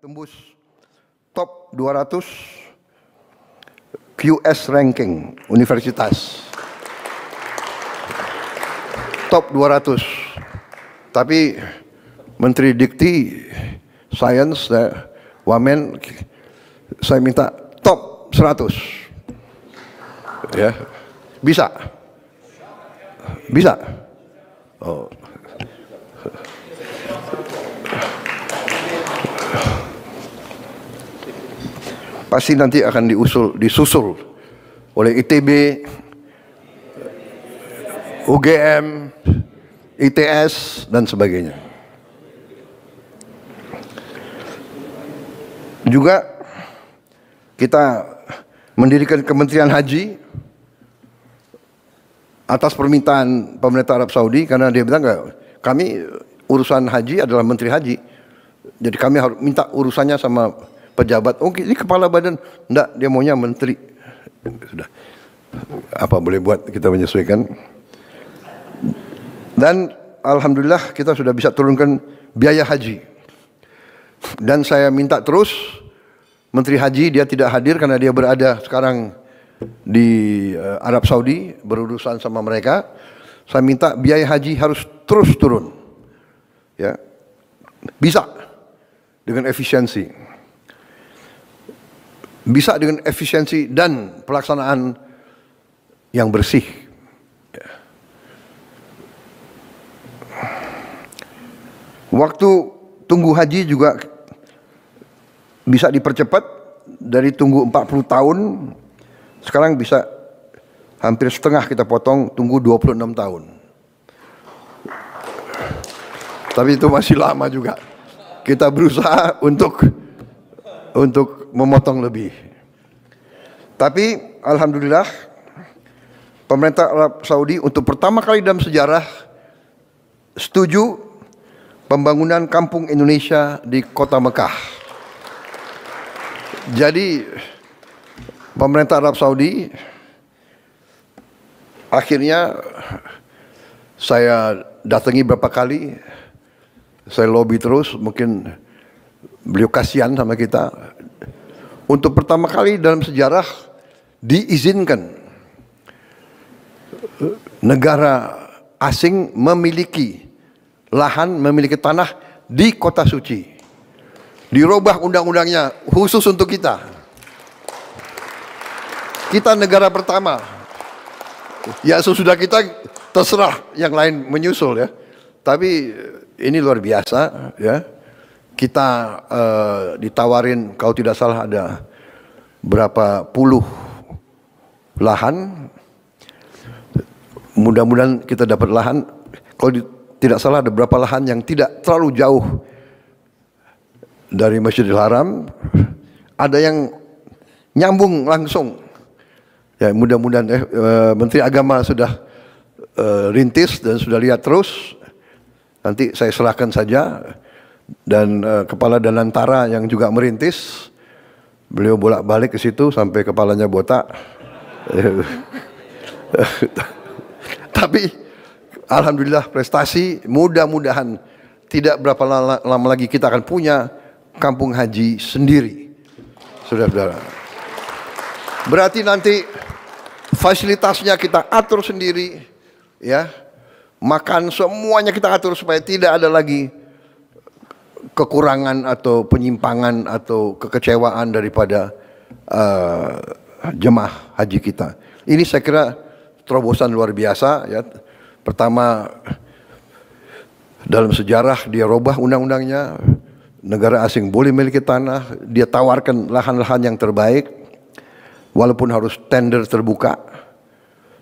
tembus top 200 QS ranking universitas. Top 200. Tapi Menteri Dikti, Sains, Wamen, saya minta top 100. Ya. Bisa? Bisa? Oh. Pasti nanti akan disusul oleh ITB, UGM, ITS, dan sebagainya. Juga kita mendirikan Kementerian Haji atas permintaan pemerintah Arab Saudi, karena dia bilang kami urusan haji adalah Menteri Haji, jadi kami harus minta urusannya sama pejabat. Oh, ini kepala badan. Enggak, dia maunya menteri. Sudah. Apa boleh buat, kita menyesuaikan. Dan alhamdulillah kita sudah bisa turunkan biaya haji. Dan saya minta terus Menteri Haji, dia tidak hadir karena dia berada sekarang di Arab Saudi berurusan sama mereka. Saya minta biaya haji harus terus turun. Ya. Bisa dengan efisiensi. Bisa dengan efisiensi dan pelaksanaan yang bersih. Waktu tunggu haji juga bisa dipercepat, dari tunggu 40 tahun sekarang bisa hampir setengah kita potong, tunggu 26 tahun. Tapi itu masih lama juga. Kita berusaha untuk memotong lebih. Tapi alhamdulillah pemerintah Arab Saudi untuk pertama kali dalam sejarah setuju pembangunan kampung Indonesia di kota Mekah. Jadi pemerintah Arab Saudi akhirnya saya datangi beberapa kali, saya lobby terus, mungkin beliau kasihan sama kita. Untuk pertama kali dalam sejarah diizinkan negara asing memiliki lahan, memiliki tanah di kota suci. Dirubah undang-undangnya khusus untuk kita. Kita negara pertama. Ya sesudah kita terserah yang lain menyusul ya. Tapi ini luar biasa ya. Kita ditawarin kalau tidak salah ada berapa puluh lahan. Mudah-mudahan kita dapat lahan. Kalau tidak salah ada berapa lahan yang tidak terlalu jauh dari Masjidil Haram. Ada yang nyambung langsung. Ya mudah-mudahan Menteri Agama sudah rintis dan sudah lihat terus. Nanti saya serahkan saja. Dan kepala Danantara yang juga merintis, beliau bolak-balik ke situ sampai kepalanya botak. Tapi alhamdulillah prestasi, mudah-mudahan tidak berapa lama lagi kita akan punya kampung haji sendiri. Saudara-saudara. Berarti nanti fasilitasnya kita atur sendiri, ya. Makan semuanya kita atur supaya tidak ada lagi kekurangan atau penyimpangan atau kekecewaan daripada jemaah haji kita. Ini saya kira terobosan luar biasa ya. Pertama dalam sejarah dia robah undang-undangnya, negara asing boleh memiliki tanah, dia tawarkan lahan-lahan yang terbaik walaupun harus tender terbuka.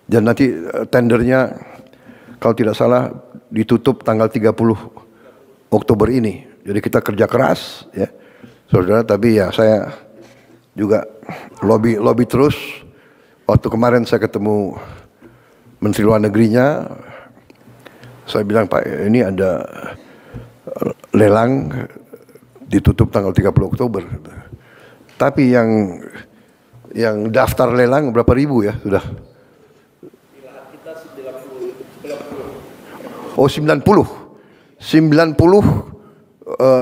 Dan nanti tendernya kalau tidak salah ditutup tanggal 30 Oktober ini. Jadi kita kerja keras ya saudara, tapi ya saya juga lobby terus. Waktu kemarin saya ketemu Menteri Luar Negerinya, saya bilang Pak ini ada lelang ditutup tanggal 30 Oktober. Tapi yang daftar lelang berapa ribu ya sudah? Oh 90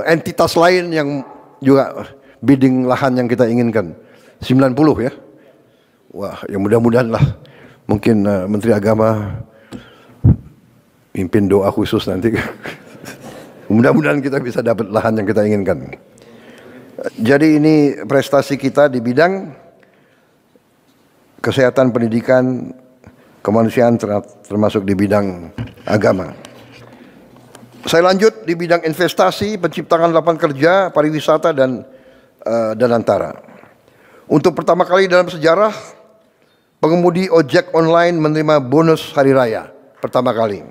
entitas lain yang juga bidding lahan yang kita inginkan. 90 ya. Wah, ya mudah-mudahan lah. Mungkin Menteri Agama pimpin doa khusus nanti. Mudah-mudahan kita bisa dapat lahan yang kita inginkan. Jadi ini prestasi kita di bidang kesehatan, pendidikan, kemanusiaan, termasuk di bidang agama. Saya lanjut di bidang investasi, penciptaan lapangan kerja, pariwisata, dan antara. Untuk pertama kali dalam sejarah, pengemudi ojek online menerima bonus hari raya. Pertama kali.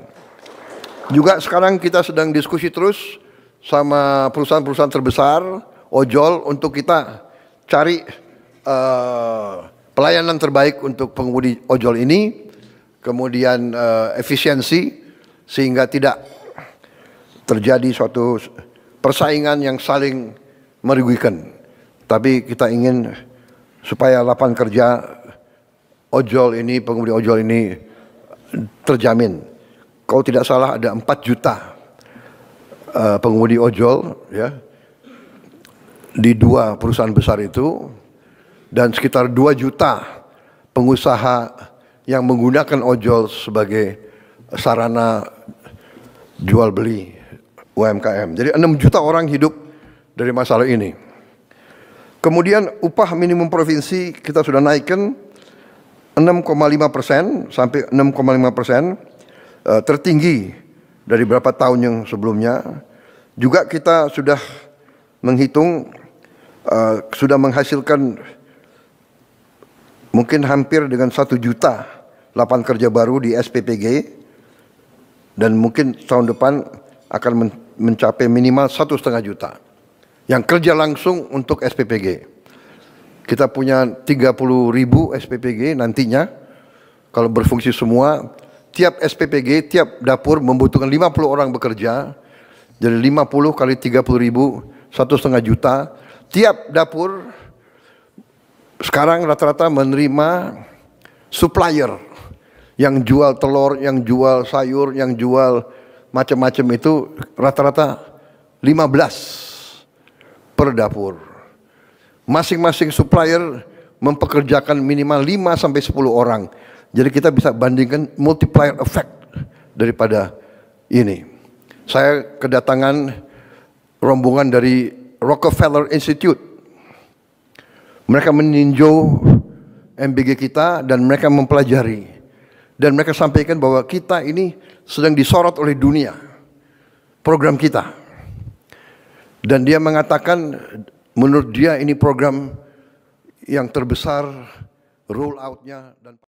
Juga sekarang kita sedang diskusi terus sama perusahaan-perusahaan terbesar, ojol, untuk kita cari pelayanan terbaik untuk pengemudi ojol ini. Kemudian efisiensi, sehingga tidak terjadi suatu persaingan yang saling merugikan. Tapi kita ingin supaya lapangan kerja ojol ini, pengemudi ojol ini terjamin. Kalau tidak salah ada 4 juta pengemudi ojol ya di 2 perusahaan besar itu, dan sekitar 2 juta pengusaha yang menggunakan ojol sebagai sarana jual beli UMKM. Jadi 6 juta orang hidup dari masalah ini. Kemudian upah minimum provinsi kita sudah naikkan 6,5% sampai 6,5%, tertinggi dari beberapa tahun yang sebelumnya. Juga kita sudah menghitung, sudah menghasilkan mungkin hampir dengan 1 juta lapangan kerja baru di SPPG, dan mungkin tahun depan akan mencapai minimal 1,5 juta yang kerja langsung untuk SPPG. Kita punya 30.000 SPPG nantinya. Kalau berfungsi semua, tiap SPPG, tiap dapur membutuhkan 50 orang bekerja. Jadi 50 kali 30.000, 1,5 juta. Tiap dapur sekarang rata-rata menerima supplier yang jual telur, yang jual sayur, yang jual macam-macam, itu rata-rata 15 per dapur. Masing-masing supplier mempekerjakan minimal 5 sampai 10 orang. Jadi kita bisa bandingkan multiplier effect daripada ini. Saya kedatangan rombongan dari Rockefeller Institute. Mereka meninjau MBG kita dan mereka mempelajari. Dan mereka sampaikan bahwa kita ini sedang disorot oleh dunia, program kita. Dan dia mengatakan menurut dia ini program yang terbesar roll out-nya dan